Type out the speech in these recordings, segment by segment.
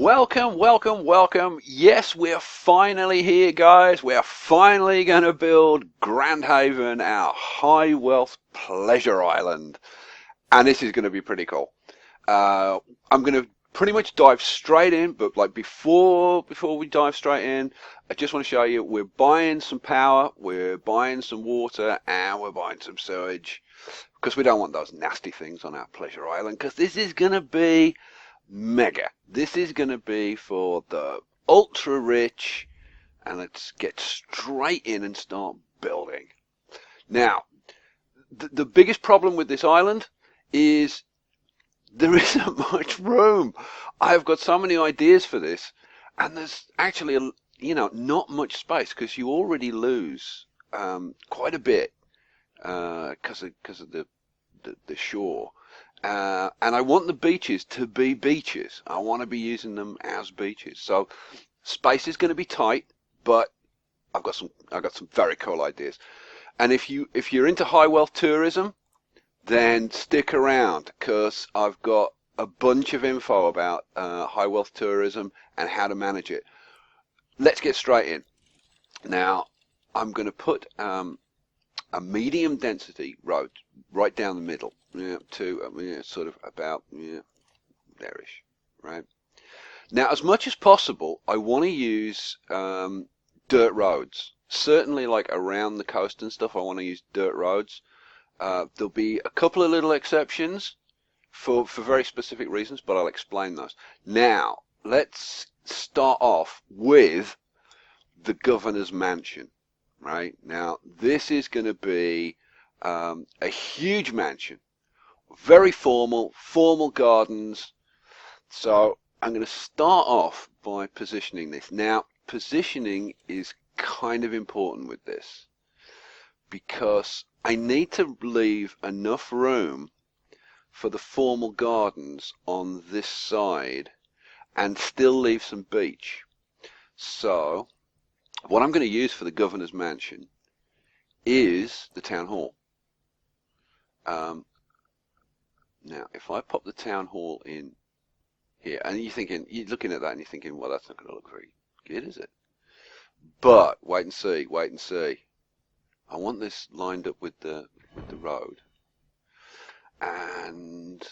welcome, welcome, welcome. Yes, we're finally here, guys. We're finally going to build Grand Haven, our high wealth pleasure island. And this is going to be pretty cool. I'm going to pretty much dive straight in, but like before we dive straight in, I just want to show you we're buying some power, we're buying some water, and we're buying some sewage. Because we don't want those nasty things on our pleasure island, because this is going to be mega. This is going to be for the ultra rich, and let's get straight in and start building. Now, the biggest problem with this island is there isn't much room. I've got so many ideas for this, and there's actually not much space, because you already lose quite a bit because of the shore. And I want the beaches to be beaches. I want to be using them as beaches. So space is going to be tight, but I've got some very cool ideas. And if you're into high wealth tourism, then stick around, because I've got a bunch of info about high wealth tourism and how to manage it. Let's get straight in. Now, I'm going to put a medium density road right down the middle, to sort of about there-ish, right? Now, as much as possible, I want to use dirt roads. Certainly, like around the coast and stuff, I want to use dirt roads. There'll be a couple of little exceptions for very specific reasons, but I'll explain those. Now, let's start off with the governor's mansion. Right now, this is going to be a huge mansion, very formal gardens. So I'm going to start off by positioning this. Now, positioning is kind of important with this, because I need to leave enough room for the formal gardens on this side and still leave some beach. So what I'm going to use for the governor's mansion is the town hall. Now, if I pop the town hall in here, and you're looking at that and you're thinking, well, that's not going to look very good, is it? But wait and see. I want this lined up with the road. And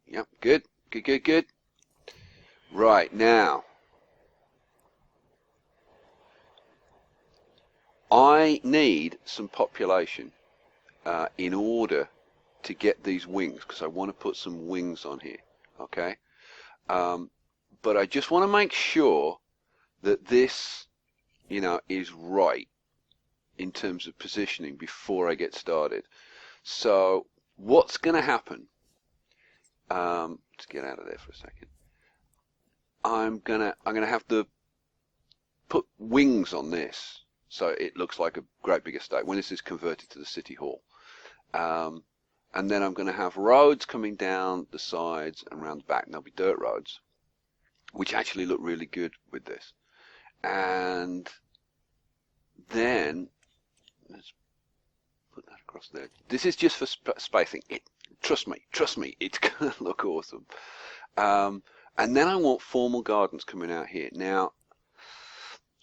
yep, good. Right, now I need some population in order to get these wings, because I want to put some wings on here, okay? But I just want to make sure that this, is right in terms of positioning before I get started. So what's going to happen? Let's get out of there for a second. I'm gonna have to put wings on this, so it looks like a great big estate when this is converted to the city hall. And then I'm going to have roads coming down the sides and around the back, and there'll be dirt roads, which actually look really good with this. And then let's put that across there. This is just for spacing. Trust me, it's going to look awesome. And then I want formal gardens coming out here. Now,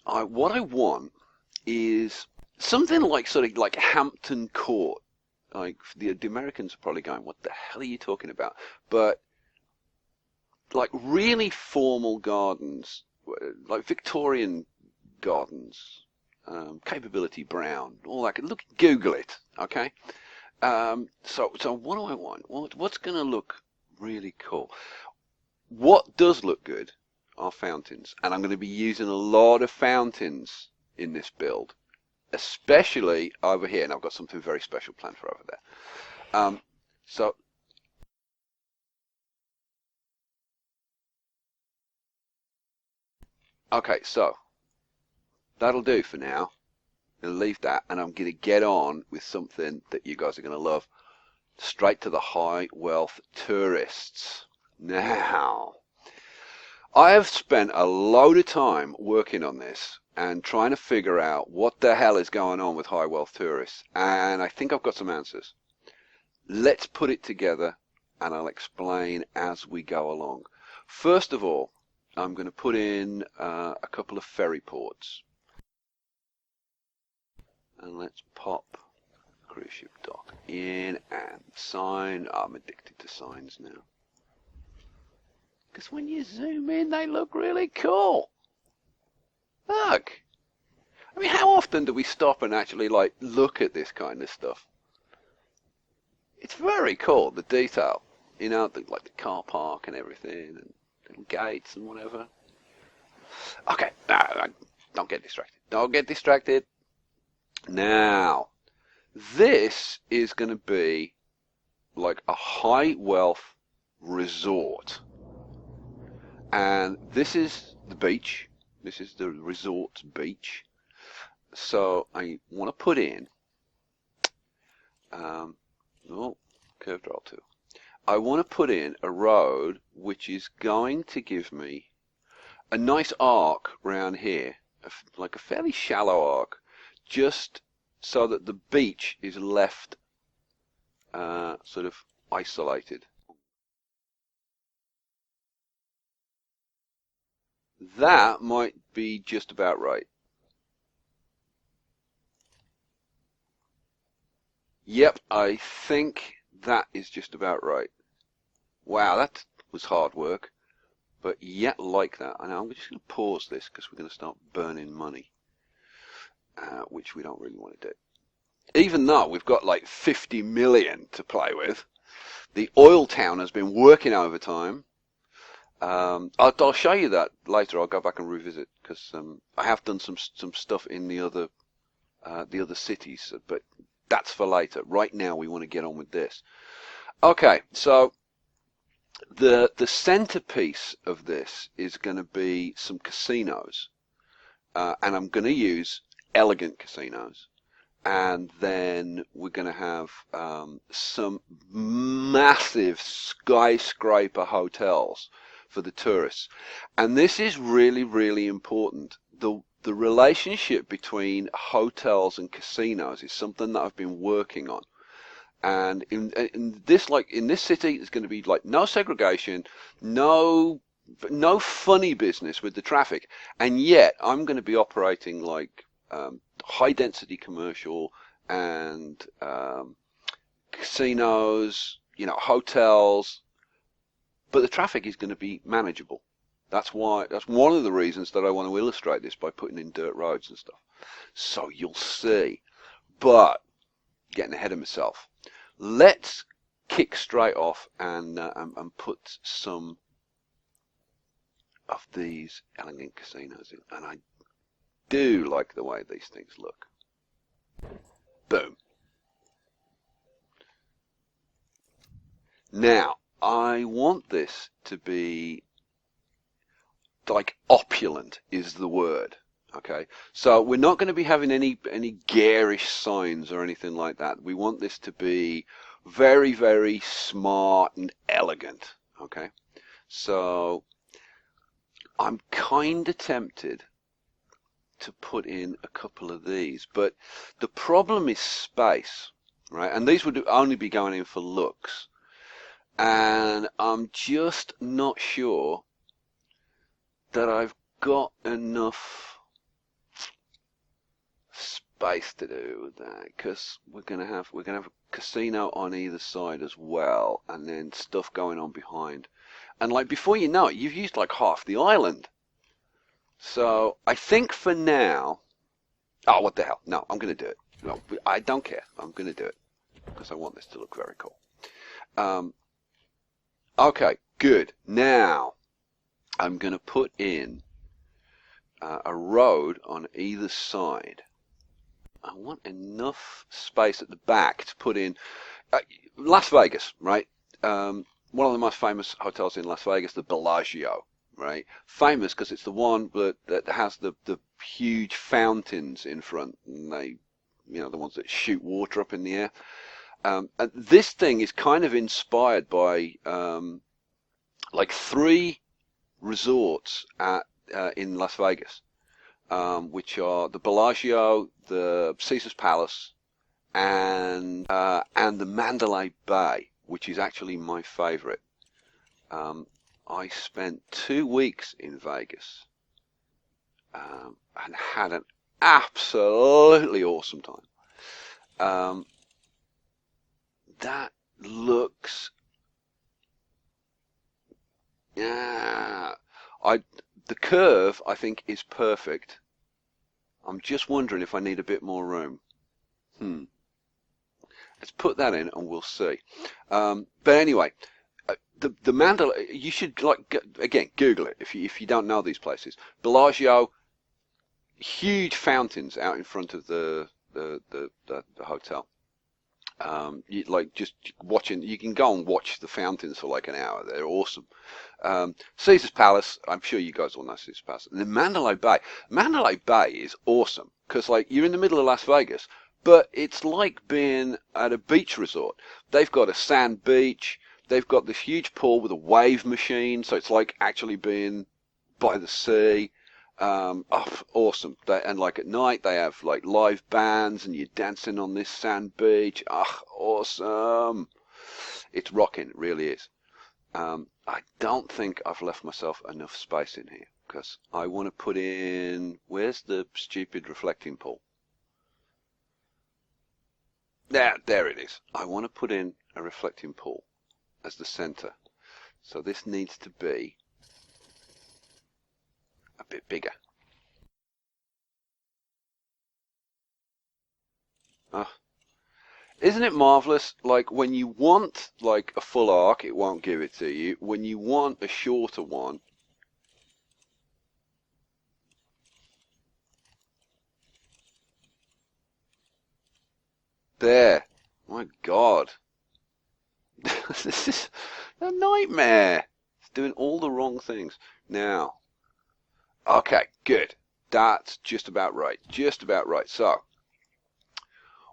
what I want is something like sort of like Hampton Court. Like the Americans are probably going, what the hell are you talking about? But like really formal gardens, like Victorian gardens, capability brown, all that. Look, Google it, okay? So what do I want? What's going to look really cool? What does look good are fountains, and I'm going to be using a lot of fountains in this build, especially over here, and I've got something very special planned for over there. Okay, so that'll do for now. I'm going to leave that, and I'm going to get on with something that you guys are going to love. Straight to the high wealth tourists. Now, I have spent a load of time working on this and trying to figure out what the hell is going on with high wealth tourists, and I think I've got some answers. Let's put it together and I'll explain as we go along. First of all, I'm going to put in a couple of ferry ports. And let's pop cruise ship dock in and sign. I'm addicted to signs now. Because when you zoom in, they look really cool. Look. I mean, how often do we stop and actually, like, look at this kind of stuff? It's very cool, the detail. You know, like the car park and everything, and little gates and whatever. Okay, don't get distracted. Don't get distracted. Now, this is going to be like a high wealth resort. And this is the beach. This is the resort beach. So I want to put in, curved rail tool. I want to put in a road which is going to give me a nice arc round here, like a fairly shallow arc, just so that the beach is left sort of isolated. That might be just about right. Yep, I think that is just about right. Wow, that was hard work, but yet like that. I know I'm just going to pause this because we're going to start burning money, which we don't really want to do. Even though we've got like 50 million to play with, the oil town has been working overtime. I'll show you that later. I'll go back and revisit because I have done some stuff in the other cities, but that's for later. Right now, we want to get on with this. Okay, so the centerpiece of this is going to be some casinos, and I'm going to use elegant casinos. And then we're going to have some massive skyscraper hotels for the tourists. And this is really, really important. The relationship between hotels and casinos is something that I've been working on. And in this city, there's going to be like no segregation, no funny business with the traffic. And yet I'm going to be operating like high density commercial and casinos, hotels, but the traffic is going to be manageable. That's one of the reasons that I want to illustrate this by putting in dirt roads and stuff. So you'll see. But getting ahead of myself. Let's kick straight off and put some of these elegant casinos in. And I do like the way these things look. Boom. Now, I want this to be like opulent is the word. Okay, so we're not going to be having any garish signs or anything like that. We want this to be very, very smart and elegant. Okay, so I'm kind of tempted to put in a couple of these, but the problem is space, right? And these would only be going in for looks, and I'm just not sure that I've got enough space to do with that, because we're gonna have a casino on either side as well, and then stuff going on behind, and like before you know it, you've used like half the island. So I think for now, oh, what the hell? No, I'm gonna do it. No, I don't care. I'm gonna do it because I want this to look very cool. Okay, good. Now I'm gonna put in a road on either side. I want enough space at the back to put in Las Vegas, right? One of the most famous hotels in Las Vegas, the Bellagio, right? Famous because it's the one that has the huge fountains in front, and they, the ones that shoot water up in the air. And this thing is kind of inspired by like 3 resorts in Las Vegas. Which are the Bellagio, the Caesar's Palace, and the Mandalay Bay, which is actually my favourite. I spent 2 weeks in Vegas and had an absolutely awesome time. That looks, yeah, the curve I think is perfect. I'm just wondering if I need a bit more room. Let's put that in and we'll see. But anyway, the mandala, you should, like, again, Google it if you don't know these places. Bellagio, huge fountains out in front of the hotel. You, like, just watching, you can go and watch the fountains for like an hour. They're awesome. Caesar's Palace, I'm sure you guys all know Caesar's Palace. And then Mandalay Bay. Mandalay Bay is awesome because, like, you're in the middle of Las Vegas, but it's like being at a beach resort. They've got a sand beach. They've got this huge pool with a wave machine, so it's like actually being by the sea. Awesome. And like at night they have like live bands and you're dancing on this sand beach. Awesome. It's rocking, it really is. I don't think I've left myself enough space in here because I want to put in, where's the stupid reflecting pool? There it is. I want to put in a reflecting pool as the center. So this needs to be a bit bigger. Isn't it marvelous? Like, when you want like a full arc, it won't give it to you. When you want a shorter one, there. My God. This is a nightmare. It's doing all the wrong things. Now, okay, good. That's just about right. Just about right. So,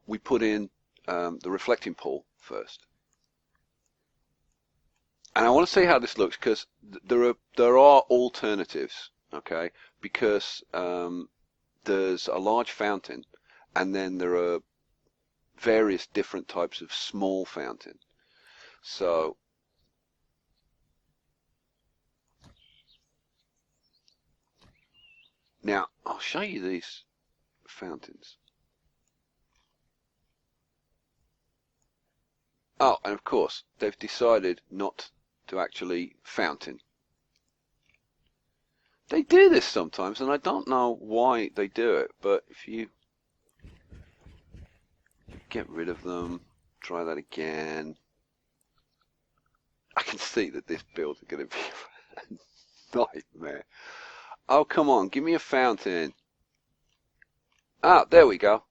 we put in the reflecting pool first. And I want to see how this looks because there are alternatives, okay? Because there's a large fountain and then there are various different types of small fountain. So now I'll show you these fountains. Oh, and of course they've decided not to actually fountain. They do this sometimes and I don't know why they do it, but if you get rid of them, try that again. I can see that this build is going to be a nightmare. Oh, come on, give me a fountain. Ah, there we go.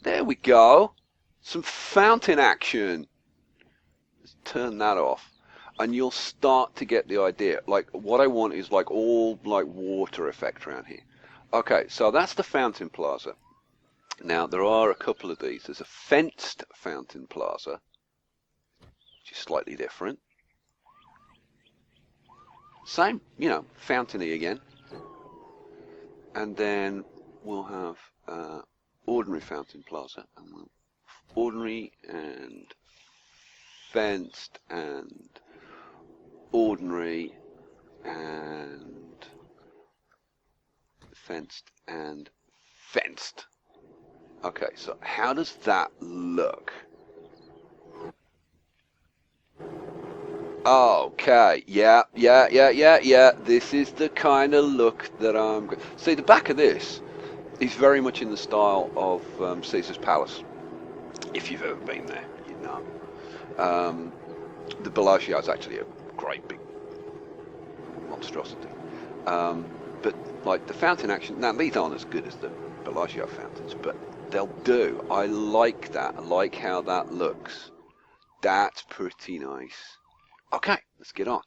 There we go. Some fountain action. Let's turn that off. And you'll start to get the idea. Like, what I want is like all like water effect around here. Okay, so that's the fountain plaza. Now, there are a couple of these. There's a fenced fountain plaza, which is slightly different. Same, you know, fountainy again. And then we'll have ordinary fountain plaza. And ordinary and fenced and ordinary and fenced and fenced. Okay, so how does that look? Okay, yeah. This is the kind of look that I'm going. See, the back of this is very much in the style of Caesar's Palace. If you've ever been there, you know. The Bellagio is actually a great big monstrosity. But like the fountain action, now these aren't as good as the Bellagio fountains, but they'll do. I like that. I like how that looks. That's pretty nice. Okay, let's get on.